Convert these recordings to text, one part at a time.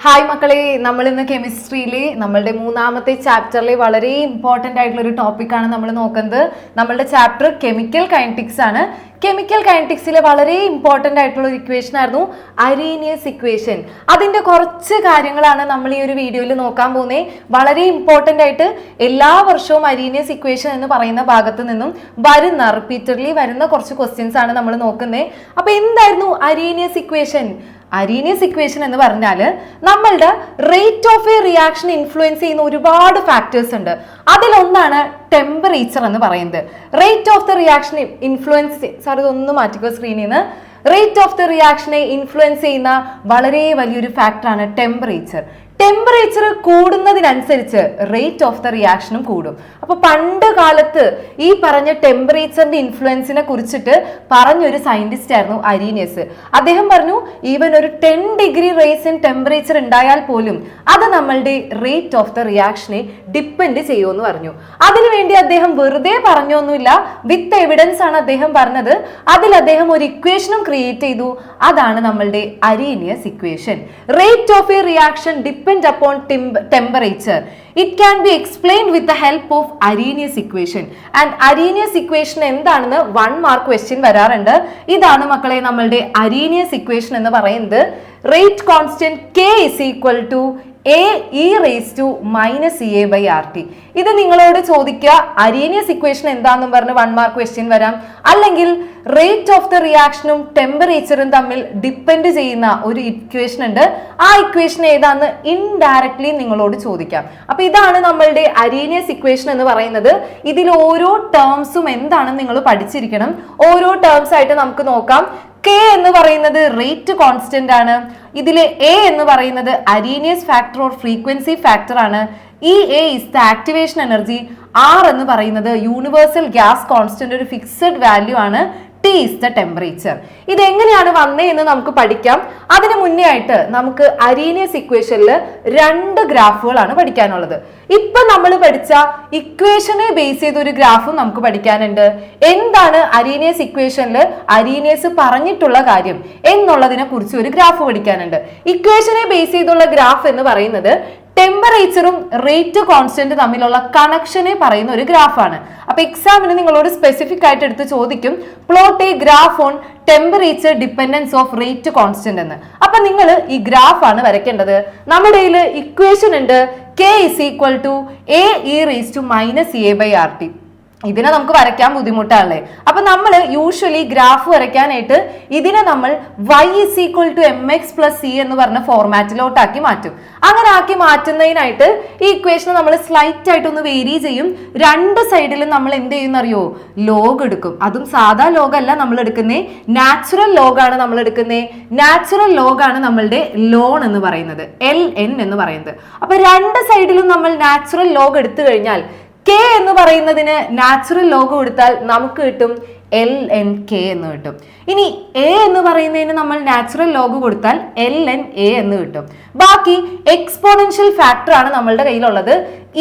Hi മക്കളെ, നമ്മൾ ഇന്ന് കെമിസ്ട്രിയിലെ നമ്മളുടെ മൂന്നാമത്തെ ചാപ്റ്ററിലെ വളരെ ഇമ്പോർട്ടൻ്റ് ആയിട്ടുള്ള ഒരു ടോപ്പിക്കാണ് നമ്മൾ നോക്കുന്നത്. നമ്മളുടെ ചാപ്റ്റർ കെമിക്കൽ കൈനറ്റിക്സ് ആണ്. കെമിക്കൽ കൈനറ്റിക്സിലെ വളരെ ഇമ്പോർട്ടൻ്റ് ആയിട്ടുള്ള ഒരു ഇക്വേഷൻ ആയിരുന്നു അരീനിയസ് ഇക്വേഷൻ. അതിൻ്റെ കുറച്ച് കാര്യങ്ങളാണ് നമ്മൾ ഈ ഒരു വീഡിയോയിൽ നോക്കാൻ പോകുന്നത്. വളരെ ഇമ്പോർട്ടൻ്റ് ആയിട്ട് എല്ലാ വർഷവും അരീനിയസ് ഇക്വേഷൻ എന്ന് പറയുന്ന ഭാഗത്ത് നിന്നും റിപ്പീറ്റഡ്ലി വരുന്ന കുറച്ച് ക്വസ്റ്റ്യൻസ് ആണ് നമ്മൾ നോക്കുന്നത്. അപ്പോൾ എന്തായിരുന്നു അരീനിയസ് ഇക്വേഷൻ? അരീനിയസ് ഇക്വേഷൻ എന്ന് പറഞ്ഞാൽ നമ്മളുടെ rate of A reaction influence ചെയ്യുന്ന ഒരുപാട് ഫാക്ടേഴ്സ് ഉണ്ട്. അതിലൊന്നാണ് ടെമ്പറേച്ചർ എന്ന് പറയുന്നത്. Rate of the reaction influence, sir ഇതൊന്ന് മാറ്റിക്കോ സ്ക്രീനിൽ നിന്ന്. റേറ്റ് ഓഫ് ദ റിയാക്ഷനെ ഇൻഫ്ലുവൻസ് ചെയ്യുന്ന വളരെ വലിയൊരു ഫാക്ടറാണ് ടെമ്പറേച്ചർ. ടെമ്പറേച്ചർ കൂടുന്നതിനനുസരിച്ച് റേറ്റ് ഓഫ് ദ റിയാക്ഷനും കൂടും. അപ്പൊ പണ്ട് കാലത്ത് ഈ പറഞ്ഞ ടെമ്പറേച്ചറിന്റെ ഇൻഫ്ലുവൻസിനെ കുറിച്ചിട്ട് പറഞ്ഞൊരു സയന്റിസ്റ്റ് ആയിരുന്നു അരീനിയസ്. അദ്ദേഹം പറഞ്ഞു, ഈവൻ ഒരു 10 ഡിഗ്രി റേസ് ഇൻ ടെമ്പറേച്ചർ ഉണ്ടായാൽ പോലും അത് നമ്മളുടെ റേറ്റ് ഓഫ് ദ റിയാക്ഷനെ ഡിപ്പെൻഡ് ചെയ്യുമെന്ന് പറഞ്ഞു. അതിനുവേണ്ടി അദ്ദേഹം വെറുതെ പറഞ്ഞൊന്നുമില്ല, വിത്ത് എവിഡൻസ് ആണ് അദ്ദേഹം പറഞ്ഞത്. അതിൽ അദ്ദേഹം ഒരു ഇക്വേഷനും ക്രിയേറ്റ് ചെയ്തു. അതാണ് നമ്മളുടെ Arrhenius equation. Rate of A reaction depend upon temperature. It can be explained with the help of Arrhenius equation. And Arrhenius equation എന്താണെന്ന് 1 മാർക്ക് ക്വസ്റ്റ്യൻ വരാറുണ്ട്. ഇതാണ് മക്കളെ നമ്മളുടെ Arrhenius equation എന്ന് പറയുന്നത്. Rate constant K is equal to A e raised to minus EA by RT. ഇത് നിങ്ങളോട് ചോദിക്കുക അരീനിയസ് ഇക്വേഷൻ എന്താണെന്നും പറഞ്ഞ് 1 മാർക്ക് ക്വസ്റ്റ്യൻ വരാം. അല്ലെങ്കിൽ റേറ്റ് ഓഫ് ദ റിയാക്ഷനും ടെമ്പറേച്ചറും തമ്മിൽ ഡിപ്പെൻഡ് ചെയ്യുന്ന ഒരു ഇക്വേഷൻ ഉണ്ട്. ആ ഇക്വേഷൻ ഏതാണെന്ന് ഇൻഡയറക്ട്ലി നിങ്ങളോട് ചോദിക്കാം. അപ്പൊ ഇതാണ് നമ്മളുടെ അരീനിയസ് ഇക്വേഷൻ എന്ന് പറയുന്നത്. ഇതിൽ ഓരോ ടേംസും എന്താണെന്ന് നിങ്ങൾ പഠിച്ചിരിക്കണം. ഓരോ ടേംസ് ആയിട്ട് നമുക്ക് നോക്കാം. K എന്ന് പറയുന്നത് റേറ്റ് കോൺസ്റ്റന്റ് ആണ്. ഇതിലെ A എന്ന് പറയുന്നത് Arrhenius factor or frequency factor ആണ്. ഈ A is the activation energy. R എന്ന് പറയുന്നത് യൂണിവേഴ്സൽ ഗ്യാസ് കോൺസ്റ്റന്റ്, ഒരു ഫിക്സഡ് വാല്യൂ ആണ്. T is the temperature. ഇത് എങ്ങനെയാണ് വന്നേ എന്ന് നമുക്ക് പഠിക്കാം. അതിന് മുന്നേ ആയിട്ട് നമുക്ക് അരീനിയസ് ഇക്വേഷനിൽ 2 ഗ്രാഫുകളാണ് പഠിക്കാനുള്ളത്. ഇപ്പൊ നമ്മൾ പഠിച്ച ഇക്വേഷനെ ബേസ് ചെയ്ത ഒരു ഗ്രാഫും നമുക്ക് പഠിക്കാനുണ്ട്. എന്താണ് അരീനിയസ് ഇക്വേഷനിൽ അരീനിയസ് പറഞ്ഞിട്ടുള്ള കാര്യം എന്നുള്ളതിനെ കുറിച്ച് ഒരു ഗ്രാഫ് പഠിക്കാനുണ്ട്. ഇക്വേഷനെ ബേസ് ചെയ്തുള്ള ഗ്രാഫ് എന്ന് പറയുന്നത് ടെമ്പറേച്ചറും റേറ്റ് കോൺസ്റ്റന്റ് തമ്മിലുള്ള കണക്ഷനെ പറയുന്ന ഒരു ഗ്രാഫാണ്. അപ്പൊ എക്സാമിന് നിങ്ങളോട് സ്പെസിഫിക് ആയിട്ട് എടുത്ത് ചോദിക്കും, plot A graph on temperature dependence of rate constant എന്ന്. അപ്പൊ നിങ്ങൾ ഈ ഗ്രാഫ് ആണ് വരയ്ക്കേണ്ടത്. നമ്മുടെ കയ്യിൽ ഇക്വേഷൻ ഉണ്ട് K is equal to A e raised to minus EA by RT. ഇതിനെ നമുക്ക് വരയ്ക്കാൻ ബുദ്ധിമുട്ടാണല്ലേ. അപ്പൊ നമ്മൾ യൂഷ്വലി ഗ്രാഫ് വരയ്ക്കാനായിട്ട് ഇതിനെ നമ്മൾ y is equal to mx plus c എന്ന് പറഞ്ഞ ഫോർമാറ്റിലോട്ടാക്കി മാറ്റും. അങ്ങനെ ആക്കി മാറ്റുന്നതിനായിട്ട് ഈ ഇക്വേഷൻ നമ്മൾ സ്ലൈറ്റ് ആയിട്ടൊന്ന് വേരി ചെയ്യും. 2 സൈഡിലും നമ്മൾ എന്ത് ചെയ്യുന്നറിയോ, ലോഗ് എടുക്കും. അതും സാധാ ലോഗ് അല്ല നമ്മൾ എടുക്കുന്നത്, നാച്ചുറൽ ലോഗാണ് നമ്മൾ എടുക്കുന്നത്. നാച്ചുറൽ ലോഗാണ് നമ്മളുടെ ലോൺ എന്ന് പറയുന്നത്, LN എന്ന് പറയുന്നത്. അപ്പൊ 2 സൈഡിലും നമ്മൾ നാച്ചുറൽ ലോഗ് എടുത്തു കഴിഞ്ഞാൽ K എന്ന് പറയുന്നതിന് നാച്ചുറൽ ലോഗ് കൊടുത്താൽ നമുക്ക് കിട്ടും LNK എന്ന് കിട്ടും. ഇനി A എന്ന് പറയുന്നതിന് നമ്മൾ നാച്ചുറൽ ലോഗ് കൊടുത്താൽ LNA എന്ന് കിട്ടും. ബാക്കി എക്സ്പോണൻഷ്യൽ ഫാക്ടർ ആണ് നമ്മളുടെ കയ്യിലുള്ളത്,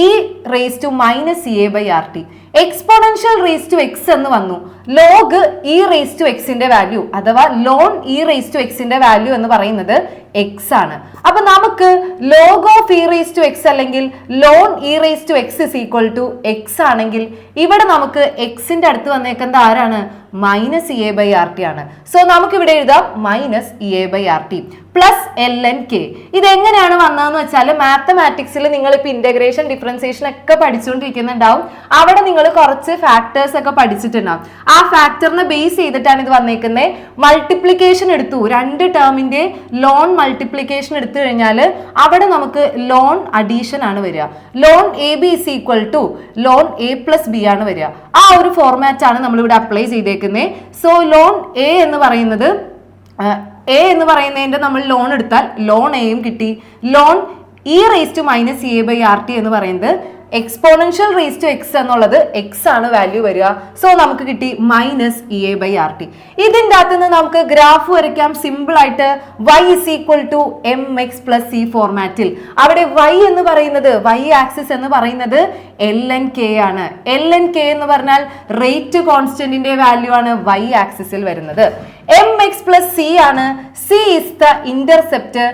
E raised to minus EA by RT. Exponential raise to x എന്ന് വന്നു. ലോഗ് ഇ റേസ് ടു എക്സിന്റെ വാല്യൂ അഥവാ ലോൺ ഇ റേസ് ടു എക്സിന്റെ വാല്യൂ എന്ന് പറയുന്നത് എക്സ് ആണ്. അപ്പൊ നമുക്ക് log of e raise to x അല്ലെങ്കിൽ ln E raise to x is equal to x ആണെങ്കിൽ ഇവിടെ നമുക്ക് എക്സിന്റെ അടുത്ത് വന്നേക്കുന്നത് ആരാണ്? Minus E A by R T ആണ്. സോ നമുക്ക് ഇവിടെ എഴുതാം minus E A by R T plus LNK. ഇത് എങ്ങനെയാണ് വന്നതെന്ന് വെച്ചാൽ മാത്തമാറ്റിക്സിൽ നിങ്ങൾ ഇപ്പൊ ഇന്റഗ്രേഷൻ ഡിഫറൻസിയേഷൻ ഒക്കെ പഠിച്ചുകൊണ്ടിരിക്കുന്നുണ്ടാവും. അവിടെ നിങ്ങൾ കുറച്ച് ഫാക്ടേഴ്സ് ഒക്കെ പഠിച്ചിട്ടുണ്ടാവും. ആ ഫാക്ടറിനെ ബേസ് ചെയ്തിട്ടാണ് ഇത് വന്നേക്കുന്നത്. മൾട്ടിപ്ലിക്കേഷൻ എടുത്തു, 2 ടേമിന്റെ ലോൺ മൾട്ടിപ്ലിക്കേഷൻ എടുത്തു കഴിഞ്ഞാൽ അവിടെ നമുക്ക് ലോൺ അഡീഷൻ ആണ് വരിക. Ln A B is equal to ln A plus B ആണ് വരിക. ആ ഒരു ഫോർമാറ്റ് ആണ് നമ്മൾ ഇവിടെ അപ്ലൈ ചെയ്തേക്കുന്നത്. സോ ലോൺ എ എന്ന് പറയുന്നതിന്റെ നമ്മൾ ലോൺ എടുത്താൽ ലോൺ എയും കിട്ടി. Ln E raise to minus E A by R T എന്ന് പറയുന്നത് എക്സ്പോണൻഷ്യൽ റേസ് ടു എക്സ് എന്നുള്ളത് എക്സ് ആണ് വാല്യൂ വരിക. സോ നമുക്ക് കിട്ടി minus E A by R T. ഇതിൻ്റെ അകത്ത് നിന്ന് നമുക്ക് ഗ്രാഫ് വരയ്ക്കാം സിമ്പിൾ ആയിട്ട്. y is equal to M X plus C ഫോർമാറ്റിൽ. അവിടെ y എന്ന് പറയുന്നത് y ആക്സിസ് എന്ന് പറയുന്നത് LNK ആണ്. LNK എന്ന് പറഞ്ഞാൽ റേറ്റ് കോൺസ്റ്റന്റിന്റെ വാല്യൂ ആണ് y ആക്സിസിൽ വരുന്നത്. mx പ്ലസ് സി ആണ്. c is the intercept.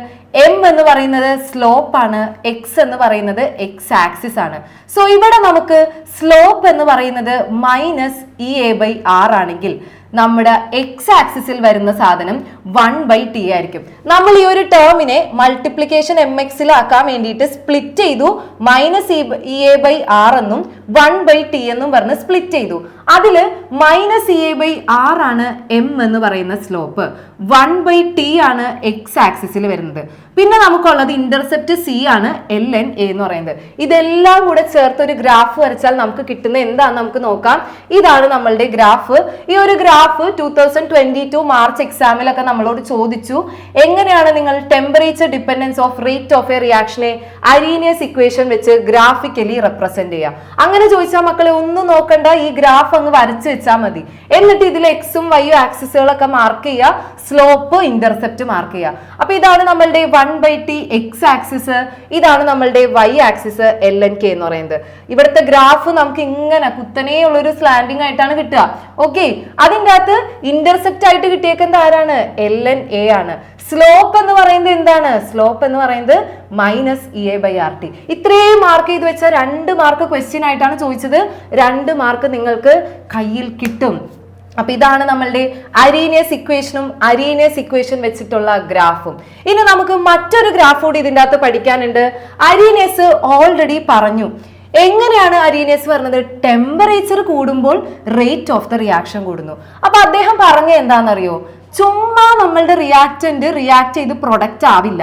M എന്ന് പറയുന്നത് സ്ലോപ്പ് ആണ്, എക്സ് എന്ന് പറയുന്നത് എക്സ് ആക്സിസ് ആണ്. സോ ഇവിടെ നമുക്ക് സ്ലോപ്പ് എന്ന് പറയുന്നത് -EA/r ആണെങ്കിൽ നമ്മുടെ എക്സ് ആക്സിസിൽ വരുന്ന സാധനം 1/t ആയിരിക്കും. നമ്മൾ ഈ ഒരു ടേമിനെ മൾട്ടിപ്ലിക്കേഷൻ MXലാക്കാൻ വേണ്ടിയിട്ട് സ്പ്ലിറ്റ് ചെയ്തു. -EA/r എന്നും 1/t എന്നും പറഞ്ഞ് സ്പ്ലിറ്റ് ചെയ്തു. അതില് -EA/r ആണ് എം എന്ന് പറയുന്ന സ്ലോപ്പ്, 1/t ആണ് എക്സ് ആക്സിസിൽ വരുന്നത്. പിന്നെ നമുക്കുള്ളത് ഇന്റർസെപ്റ്റ് സി ആണ്, ln a എന്ന് പറയുന്നത്. ഇതെല്ലാം കൂടെ ചേർത്ത് ഒരു ഗ്രാഫ് വരച്ചാൽ നമുക്ക് കിട്ടുന്ന എന്താണെന്ന് നമുക്ക് നോക്കാം. ഇതാണ് നമ്മളുടെ ഗ്രാഫ്. ഈ ഒരു ഗ്രാഫ് 2022 മാർച്ച് എക്സാമിലൊക്കെ നമ്മളോട് ചോദിച്ചു, എങ്ങനെയാണ് നിങ്ങൾ temperature dependence of rate of a റിയാക്ഷനെ അരീനിയസ് ഇക്വേഷൻ വെച്ച് ഗ്രാഫിക്കലി റെപ്രസെന്റ് ചെയ്യുക. അങ്ങനെ ചോദിച്ചാൽ മക്കളെ ഒന്നും നോക്കണ്ട, ഈ ഗ്രാഫ് അങ്ങ് വരച്ച് വെച്ചാൽ മതി. എന്നിട്ട് ഇതിൽ എക്സും വൈയും ആക്സിസുകളൊക്കെ മാർക്ക് ചെയ്യുക, സ്ലോപ്പ് ഇന്റർസെപ്റ്റ് മാർക്ക് ചെയ്യുക. അപ്പൊ ഇതാണ് നമ്മളുടെ 1/t എക്സ് ആക്സിസ്, ഇതാണ് നമ്മളുടെ വൈ ആക്സിസ് ln k എന്ന് പറയുന്നത്. ഇവിടുത്തെ ഗ്രാഫ് നമുക്ക് ഇങ്ങനെ കുത്തനെ ഉള്ളൊരു സ്ലാൻഡിങ് ആയിട്ടാണ് കിട്ടുക. ഓക്കെ, അതിൻ്റെ അകത്ത് ഇന്റർസെപ്റ്റ് ആയിട്ട് കിട്ടിയേക്കുന്നത് ആരാണ്? ln a ആണ്. സ്ലോപ്പ് എന്ന് പറയുന്നത് എന്താണ്? സ്ലോപ്പ് എന്ന് പറയുന്നത് -EA/RT. ഇത്രയും മാർക്ക് ചെയ്ത് വെച്ചാൽ 2 മാർക്ക് ക്വസ്റ്റ്യൻ ആയിട്ടാണ് ചോദിച്ചത്. 2 മാർക്ക് നിങ്ങൾക്ക് കയ്യിൽ കിട്ടും. അപ്പൊ ഇതാണ് നമ്മളുടെ അരീനിയസ് ഇക്വേഷനും അരീനിയസ് ഇക്വേഷൻ വെച്ചിട്ടുള്ള ഗ്രാഫും. ഇനി നമുക്ക് മറ്റൊരു ഗ്രാഫ് കൂടി ഇതിൻ്റെ അകത്ത് പഠിക്കാനുണ്ട്. അരീനിയസ് ഓൾറെഡി പറഞ്ഞു. എങ്ങനെയാണ് അരീനിയസ് പറഞ്ഞത്? ടെമ്പറേച്ചർ കൂടുമ്പോൾ റേറ്റ് ഓഫ് ദ റിയാക്ഷൻ കൂടുന്നു. അപ്പൊ അദ്ദേഹം പറഞ്ഞ എന്താണെന്നറിയോ? ചുമ്മാ നമ്മളുടെ റിയാക്റ്റന്റ് റിയാക്ട് ചെയ്ത് പ്രൊഡക്റ്റ് ആവില്ല.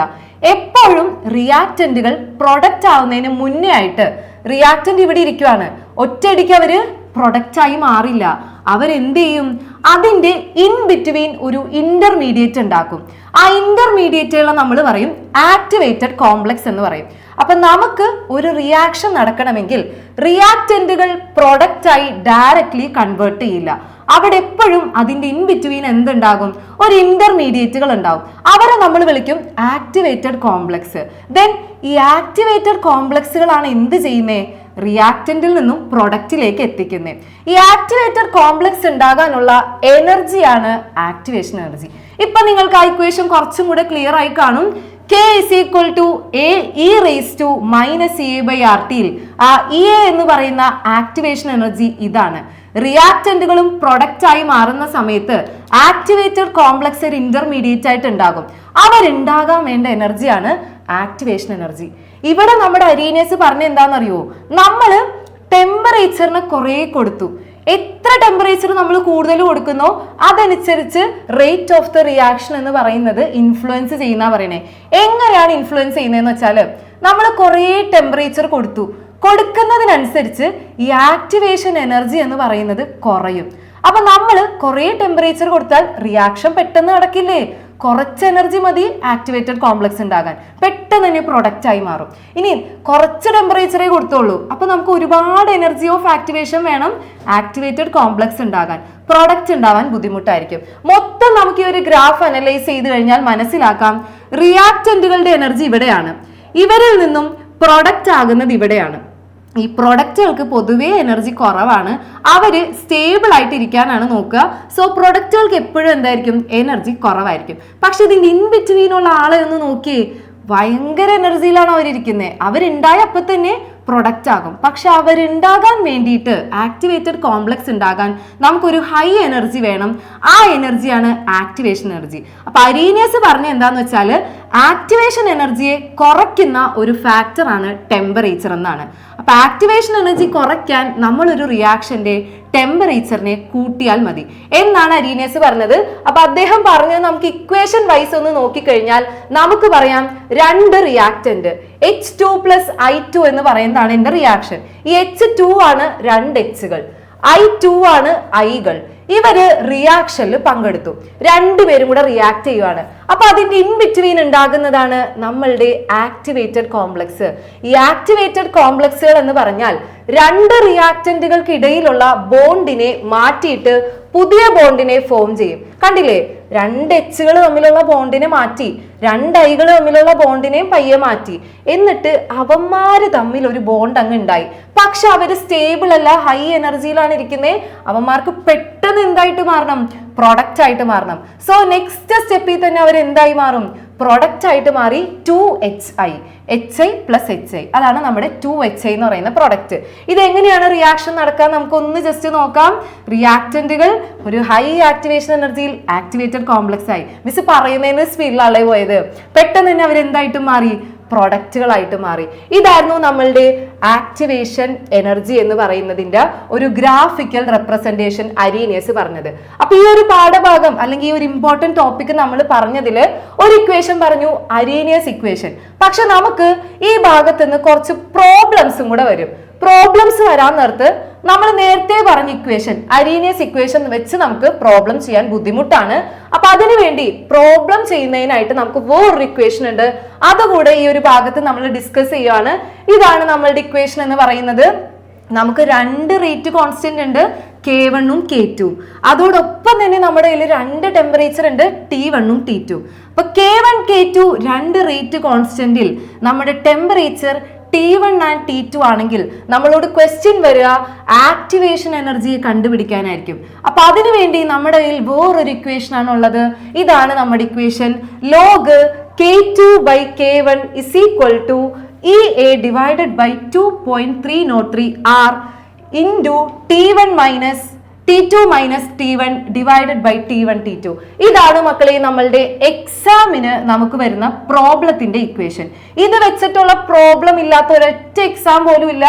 എപ്പോഴും റിയാക്റ്റന്റുകൾ പ്രൊഡക്റ്റ് ആവുന്നതിന് മുന്നേ ആയിട്ട് റിയാക്റ്റന്റ് ഇവിടെ ഇരിക്കുവാണ്, ഒറ്റയടിക്ക് അവര് പ്രൊഡക്റ്റ് ആയി മാറില്ല. അവരെന്ത് ചെയ്യും? അതിന്റെ ഇൻ ബിറ്റ്വീൻ ഒരു ഇന്റർമീഡിയറ്റ് ഉണ്ടാക്കും. ആ ഇന്റർമീഡിയറ്റുകളെ നമ്മൾ പറയും ആക്ടിവേറ്റഡ് കോംപ്ലക്സ് എന്ന് പറയും. അപ്പൊ നമുക്ക് ഒരു റിയാക്ഷൻ നടക്കണമെങ്കിൽ റിയാക്റ്റന്റുകൾ പ്രൊഡക്റ്റ് ആയി ഡയറക്ട്ലി കൺവേർട്ട് ചെയ്യില്ല. അവിടെ എപ്പോഴും അതിന്റെ ഇൻ ബിറ്റ്വീൻ എന്തുണ്ടാകും? ഒരു ഇന്റർമീഡിയറ്റുകൾ ഉണ്ടാവും. അവരെ നമ്മൾ വിളിക്കും ആക്ടിവേറ്റഡ് കോംപ്ലക്സ്. ദെൻ ഈ ആക്ടിവേറ്റഡ് കോംപ്ലക്സുകളാണ് എന്ത് ചെയ്യുന്നത്? റിയാക്റ്റന്റിൽ നിന്നും പ്രൊഡക്റ്റിലേക്ക് എത്തിക്കുന്നത്. ഈ ആക്ടിവേറ്റഡ് കോംപ്ലക്സ് ഉണ്ടാകാനുള്ള എനർജിയാണ് ആക്ടിവേഷൻ എനർജി. ഇപ്പൊ നിങ്ങൾക്ക് ആ ഇക്വേഷൻ കുറച്ചും കൂടെ ക്ലിയർ ആയി കാണും. K = AE⁻⁻RT. ആ EA എന്ന് പറയുന്ന ആക്ടിവേഷൻ എനർജി ഇതാണ്. റിയാക്റ്റന്റുകളും പ്രൊഡക്റ്റ് ആയി മാറുന്ന സമയത്ത് ആക്ടിവേറ്റഡ് കോംപ്ലക്സ് ഒരു ഇന്റർമീഡിയറ്റ് ആയിട്ട് ഉണ്ടാകും. അവരുണ്ടാകാൻ വേണ്ട എനർജിയാണ് ആക്ടിവേഷൻ എനർജി. ഇവിടെ നമ്മുടെ അരീനിയസ് പറഞ്ഞ എന്താണെന്നറിയോ? നമ്മള് ടെമ്പറേച്ചറിന് കുറെ കൊടുത്തു. എത്ര ടെമ്പറേച്ചർ നമ്മൾ കൂടുതൽ കൊടുക്കുന്നോ അതനുസരിച്ച് റേറ്റ് ഓഫ് ദ റിയാക്ഷൻ എന്ന് പറയുന്നത് ഇൻഫ്ലുവൻസ് ചെയ്യുന്ന പറയണേ. എങ്ങനെയാണ് ഇൻഫ്ലുവൻസ് ചെയ്യുന്നതെന്ന് വെച്ചാൽ നമ്മൾ കുറേ ടെമ്പറേച്ചർ കൊടുക്കുന്നതിനനുസരിച്ച് ഈ ആക്ടിവേഷൻ എനർജി എന്ന് പറയുന്നത് കുറയും. അപ്പൊ നമ്മൾ കുറേ ടെമ്പറേച്ചർ കൊടുത്താൽ റിയാക്ഷൻ പെട്ടെന്ന് നടക്കില്ലേ? കുറച്ച് എനർജി മതി ആക്ടിവേറ്റഡ് കോംപ്ലക്സ് ഉണ്ടാകാൻ, പെട്ടെന്ന് തന്നെ പ്രൊഡക്റ്റ് ആയി മാറും. ഇനി കുറച്ച് ടെമ്പറേച്ചറേ കൊടുത്തോളൂ, അപ്പൊ നമുക്ക് ഒരുപാട് എനർജി ഓഫ് ആക്ടിവേഷൻ വേണം ആക്ടിവേറ്റഡ് കോംപ്ലക്സ് ഉണ്ടാകാൻ, പ്രോഡക്റ്റ് ഉണ്ടാവാൻ ബുദ്ധിമുട്ടായിരിക്കും. മൊത്തം നമുക്ക് ഈ ഒരു ഗ്രാഫ് അനലൈസ് ചെയ്ത് കഴിഞ്ഞാൽ മനസ്സിലാക്കാം, റിയാക്റ്റന്റുകളുടെ എനർജി ഇവിടെയാണ്, ഇവരിൽ നിന്നും പ്രൊഡക്റ്റ് ആകുന്നത് ഇവിടെയാണ്. ഈ പ്രൊഡക്റ്റുകൾക്ക് പൊതുവേ എനർജി കുറവാണ്, അവര് സ്റ്റേബിൾ ആയിട്ട് ഇരിക്കാനാണ് നോക്കുക. സോ പ്രൊഡക്റ്റുകൾക്ക് എപ്പോഴും എന്തായിരിക്കും? എനർജി കുറവായിരിക്കും. പക്ഷെ ഇതിന്റെ ഇൻ ബിറ്റ്വീനുള്ള ആളെ ഒന്ന് നോക്കിയേ, ഭയങ്കര എനർജിയിലാണ് അവരിയ്ക്കുന്നത്. അവരുണ്ടായ അപ്പൊ തന്നെ പ്രൊഡക്റ്റ് ആകും. പക്ഷെ അവരുണ്ടാകാൻ വേണ്ടിയിട്ട് ആക്ടിവേറ്റഡ് കോംപ്ലക്സ് ഉണ്ടാകാൻ നമുക്കൊരു ഹൈ എനർജി വേണം. ആ എനർജിയാണ് ആക്ടിവേഷൻ എനർജി. അപ്പൊ അരീനിയസ് പറഞ്ഞ എന്താന്ന് വെച്ചാൽ ആക്ടിവേഷൻ എനർജിയെ കുറയ്ക്കുന്ന ഒരു ഫാക്ടറാണ് ടെമ്പറേച്ചർ എന്നാണ്. അപ്പൊ ആക്ടിവേഷൻ എനർജി കുറയ്ക്കാൻ നമ്മളൊരു റിയാക്ഷന്റെ ടെമ്പറേച്ചറിനെ കൂട്ടിയാൽ മതി എന്നാണ് അരീനിയസ് പറഞ്ഞത്. അപ്പൊ അദ്ദേഹം പറഞ്ഞത് നമുക്ക് ഇക്വേഷൻ വൈസ് ഒന്ന് നോക്കിക്കഴിഞ്ഞാൽ നമുക്ക് പറയാം, 2 റിയാക്റ്റന്റ് H2 + I2 എന്ന് പറയുന്നതാണ് എന്റെ റിയാക്ഷൻ. ഈ H2 ആണ് 2 Hകൾ, I2 ആണ് Iകൾ. ഇവര് റിയാക്ഷനിൽ പങ്കെടുത്തു, രണ്ടുപേരും കൂടെ റിയാക്ട് ചെയ്യുവാണ്. അപ്പൊ അതിന്റെ ഇൻ ബിറ്റ്വീൻ ഉണ്ടാകുന്നതാണ് നമ്മളുടെ ആക്ടിവേറ്റഡ് കോംപ്ലക്സ്. ഈ ആക്ടിവേറ്റഡ് കോംപ്ലക്സുകൾ എന്ന് പറഞ്ഞാൽ 2 റിയാക്റ്റന്റുകൾക്ക് ഇടയിലുള്ള ബോണ്ടിനെ മാറ്റിയിട്ട് പുതിയ ബോണ്ടിനെ ഫോം ചെയ്യും. കണ്ടില്ലേ, 2 Hകൾ തമ്മിലുള്ള ബോണ്ടിനെ മാറ്റി, 2 Iകൾ തമ്മിലുള്ള ബോണ്ടിനെയും പയ്യെ മാറ്റി, എന്നിട്ട് അവന്മാര് തമ്മിൽ ഒരു ബോണ്ട് അങ്ങ് ഉണ്ടായി. പക്ഷെ അവര് സ്റ്റേബിൾ അല്ല, ഹൈ എനർജിയിലാണ് ഇരിക്കുന്നത്. അവന്മാർക്ക് പെട്ടെന്ന് എന്തായിട്ട് മാറണം? പ്രൊഡക്റ്റ് ആയിട്ട് മാറണം. സോ നെക്സ്റ്റ് സ്റ്റെപ്പിൽ തന്നെ അവർ എന്തായി മാറും? പ്രൊഡക്റ്റ് ആയിട്ട് മാറി 2HI, HI പ്ലസ് HI, അതാണ് നമ്മുടെ 2HI എന്ന് പറയുന്ന പ്രൊഡക്റ്റ്. ഇത് എങ്ങനെയാണ് റിയാക്ഷൻ നടക്കാൻ നമുക്കൊന്ന് ജസ്റ്റ് നോക്കാം. റിയാക്ടന്റുകൾ ഒരു ഹൈ ആക്ടിവേഷൻ എനർജിയിൽ ആക്ടിവേറ്റഡ് കോംപ്ലക്സ് ആയി, മിസ് പറയുന്നതിന് സ്പീഡിലല്ലേ പോയത്, പെട്ടെന്ന് തന്നെ അവരെന്തായിട്ട് മാറി, പ്രൊഡക്റ്റുകളായിട്ട് മാറി. ഇതായിരുന്നു നമ്മളുടെ ആക്ടിവേഷൻ എനർജി എന്ന് പറയുന്നതിന്റെ ഒരു ഗ്രാഫിക്കൽ റെപ്രസെന്റേഷൻ അരീനിയസ് പറഞ്ഞത്. അപ്പൊ ഈ ഒരു പാഠഭാഗം അല്ലെങ്കിൽ ഈ ഒരു ഇമ്പോർട്ടന്റ് ടോപ്പിക് നമ്മൾ പറഞ്ഞതിൽ ഒരു ഇക്വേഷൻ പറഞ്ഞു, അരീനിയസ് ഇക്വേഷൻ. പക്ഷെ നമുക്ക് ഈ ഭാഗത്ത് നിന്ന് കുറച്ച് പ്രോബ്ലംസും കൂടെ വരും. പ്രോബ്ലംസ് വരാൻ നേരത്ത് നമ്മൾ നേരത്തെ പറഞ്ഞ ഇക്വേഷൻ, അരീനിയസ് ഇക്വേഷൻ വെച്ച് നമുക്ക് പ്രോബ്ലം ചെയ്യാൻ ബുദ്ധിമുട്ടാണ്. അപ്പൊ അതിനു വേണ്ടി പ്രോബ്ലം ചെയ്യുന്നതിനായിട്ട് നമുക്ക് വേറൊരു ഇക്വേഷൻ ഉണ്ട്, അതുകൂടെ ഈ ഒരു ഭാഗത്ത് നമ്മൾ ഡിസ്കസ് ചെയ്യുകയാണ്. ഇതാണ് നമ്മളുടെ ഇക്വേഷൻ എന്ന് പറയുന്നത്. നമുക്ക് രണ്ട് റേറ്റ് കോൺസ്റ്റന്റ് ഉണ്ട്, K1 ഉം K2. അതോടൊപ്പം തന്നെ നമ്മുടെ കയ്യിൽ രണ്ട് ടെമ്പറേച്ചർ ഉണ്ട്, T1 ഉം T2. അപ്പൊ K1 K2 രണ്ട് റേറ്റ് കോൺസ്റ്റന്റിൽ നമ്മുടെ ടെമ്പറേച്ചർ T1 ആൻഡ് T2 ആണെങ്കിൽ നമ്മളോട് ക്വസ്റ്റ്യൻ വരിക ആക്ടിവേഷൻ എനർജിയെ കണ്ടുപിടിക്കാനായിരിക്കും. അപ്പൊ അതിനു വേണ്ടി നമ്മുടെ കയ്യിൽ വേറൊരു ഇക്വേഷൻ ആണ് ഉള്ളത്. ഇതാണ് നമ്മുടെ equation. Log K2 by K1 is equal to EA divided by 2.303 R into T1 minus T2 minus T1 divided by T1 T2. ഇതാണ് മക്കളെ നമ്മളുടെ എക്സാമിന് നമുക്ക് വരുന്ന പ്രോബ്ലത്തിന്റെ ഇക്വേഷൻ. ഇത് വെച്ചിട്ടുള്ള പ്രോബ്ലം ഇല്ലാത്ത ഒരൊറ്റ എക്സാം പോലും ഇല്ല.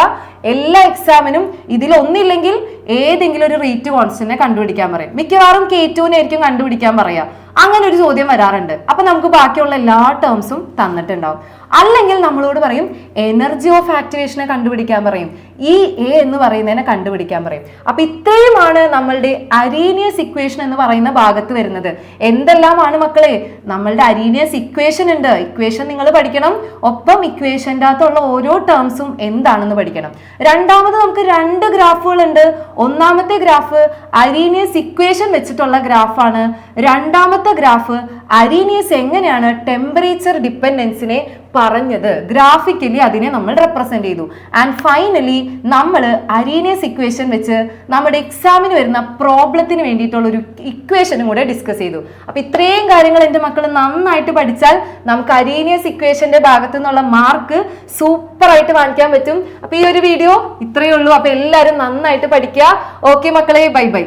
എല്ലാ എക്സാമിനും ഇതിലൊന്നില്ലെങ്കിൽ ഏതെങ്കിലും ഒരു റേറ്റ് കോൺസ്റ്റന്റിനെ കണ്ടുപിടിക്കാൻ പറയും. മിക്കവാറും K2 ആയിരിക്കും കണ്ടുപിടിക്കാൻ പറയാ. അങ്ങനെ ഒരു ചോദ്യം വരാറുണ്ട്. അപ്പൊ നമുക്ക് ബാക്കിയുള്ള എല്ലാ ടേംസും തന്നിട്ടുണ്ടാവും. അല്ലെങ്കിൽ നമ്മളോട് പറയും എനർജി ഓഫ് ആക്ടിവേഷനെ കണ്ടുപിടിക്കാൻ പറയും, EA എന്ന് പറയുന്നതിനെ കണ്ടുപിടിക്കാൻ പറയും. അപ്പൊ ഇത്രയുമാണ് നമ്മളുടെ അരീനിയസ് ഇക്വേഷൻ എന്ന് പറയുന്ന ഭാഗത്ത് വരുന്നത്. എന്തെല്ലാമാണ് മക്കളെ, നമ്മളുടെ അരീനിയസ് ഇക്വേഷൻ ഉണ്ട്, ഇക്വേഷൻ നിങ്ങൾ പഠിക്കണം. ഒപ്പം ഇക്വേഷൻ്റെ അകത്തുള്ള ഓരോ ടേംസും എന്താണെന്ന് പഠിക്കണം. രണ്ടാമത് നമുക്ക് രണ്ട് ഗ്രാഫുകൾ ഉണ്ട്. ഒന്നാമത്തെ ഗ്രാഫ് അരീനിയസ് ഇക്വേഷൻ വെച്ചിട്ടുള്ള ഗ്രാഫാണ്. രണ്ടാമത്തെ ഗ്രാഫ് അരീനിയസ് എങ്ങനെയാണ് ടെമ്പറേച്ചർ ഡിപ്പെൻഡൻസിനെ പറഞ്ഞത്, ഗ്രാഫിക്കലി അതിനെ നമ്മൾ റെപ്രസെന്റ് ചെയ്തു. ആൻഡ് ഫൈനലി നമ്മൾ അരീനിയസ് ഇക്വേഷൻ വെച്ച് നമ്മുടെ എക്സാമിന് വരുന്ന പ്രോബ്ലത്തിന് വേണ്ടിയിട്ടുള്ള ഒരു ഇക്വേഷനും കൂടെ ഡിസ്കസ് ചെയ്തു. അപ്പൊ ഇത്രയും കാര്യങ്ങൾ എൻ്റെ മക്കൾ നന്നായിട്ട് പഠിച്ചാൽ നമുക്ക് അരീനിയസ് ഇക്വേഷന്റെ ഭാഗത്തു നിന്നുള്ള മാർക്ക് സൂപ്പർ ആയിട്ട് വാങ്ങിക്കാൻ പറ്റും. അപ്പൊ ഈ ഒരു വീഡിയോ ഇത്രയേ ഉള്ളൂ. അപ്പൊ എല്ലാവരും നന്നായിട്ട് പഠിക്കുക. ഓക്കെ മക്കളെ, ബൈ ബൈ.